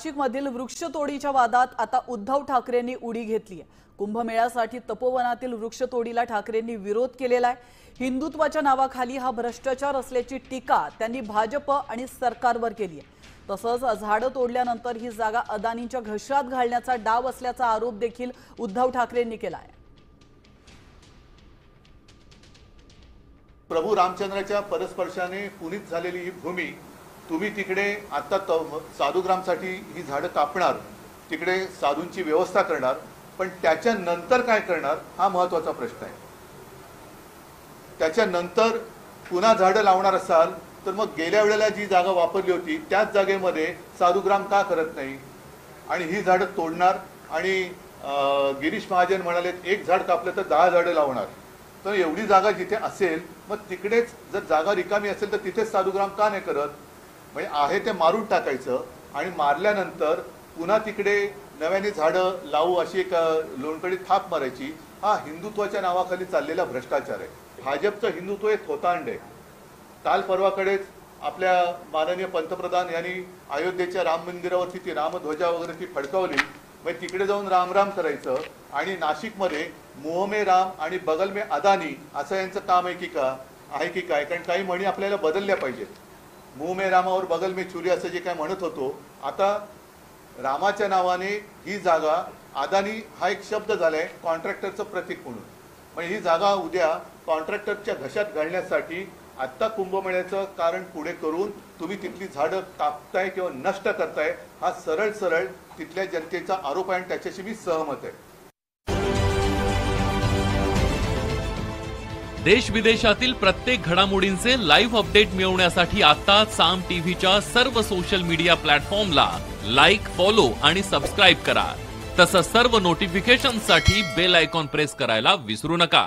नाशिकमधील वृक्षतोडीच्या वादात आता उद्धव ठाकरेंनी उडी घेतली आहे। कुंभमेळ्यासाठी तपोवनातील वृक्षतोडीला ठाकरेंनी विरोध केलेला आहे। हिंदुत्वाच्या नावाखाली हा भ्रष्टाचार असल्याची टीका त्यांनी भाजप आणि सरकारवर केली आहे। तसंच झाडं तोडल्यानंतर ही जागा अदानींच्या घशात घालण्याचा डाव असल्याचा आरोप देखील उद्धव ठाकरेंनी केला आहे। प्रभू रामचंद्राच्या परस्पर्शाने पुनीत झालेली ही भूमी तुम्ही तिकडे आता साधुग्रामसाठी ही झाडं कापणार, तिकडे साधूंची व्यवस्था करणार, पण त्याच्यानंतर काय करणार हा महत्त्वाचा प्रश्न आहे। त्याच्यानंतर पुन्हा झाडं लावणार असाल तर मग गेल्या वेळेला जी जागा वापरली होती त्याच जागेमध्ये साधुग्राम का करत नाही आणि ही झाडं तोडणार आणि गिरीश महाजन म्हणाले एक झाड कापलं तर 10 झाडं लावणार। तर एवढी जागा जिथे असेल मग तिकडेच जर जागा रिकामी असेल तर तिथेच साधुग्राम का नाही करत? म्हणजे आहे ते मारून टाकायचं आणि मारल्यानंतर पुन्हा तिकडे नव्याने झाडं लावू अशी एक लोणकडी थाप मारायची। हा हिंदुत्वाच्या नावाखाली चाललेला भ्रष्टाचार आहे। भाजपचं हिंदुत्व हे थोतांड आहे। काल परवाकडेच आपल्या माननीय पंतप्रधान यांनी अयोध्येच्या राम मंदिरावरती ती रामध्वजा वगैरे ती फडकवली, म्हणजे तिकडे जाऊन रामराम करायचं आणि नाशिकमध्ये मुंह में राम आणि बगल में अदानी असं यांचं काम आहे की काय? कारण काही म्हणी आपल्याला बदलल्या पाहिजेत। मुंह में राम और बगल में छुरी असं जे काय म्हणत होतो, आता रामाच्या नावाने ही जागा अदानी हा एक शब्द झालाय कॉन्ट्रॅक्टरचं प्रतीक म्हणून। म्हणजे ही जागा उद्या कॉन्ट्रॅक्टरच्या घशात घालण्यासाठी आत्ता कुंभमेळ्याचं कारण पुढे करून तुम्ही तिथली झाडं कापताय किंवा नष्ट करताय हा सरळ सरळ तिथल्या जनतेचा आरोप आहे आणि त्याच्याशी मी सहमत आहे। देश विदेशातील प्रत्येक घडामोडींचे लाईव्ह अपडेट मिळवण्यासाठी आता साम टीव्हीच्या सर्व सोशल मीडिया प्लॅटफॉर्मला लाईक, फॉलो आणि सबस्क्राईब करा। तसंच सर्व नोटिफिकेशनसाठी बेल आयकॉन प्रेस करायला विसरू नका।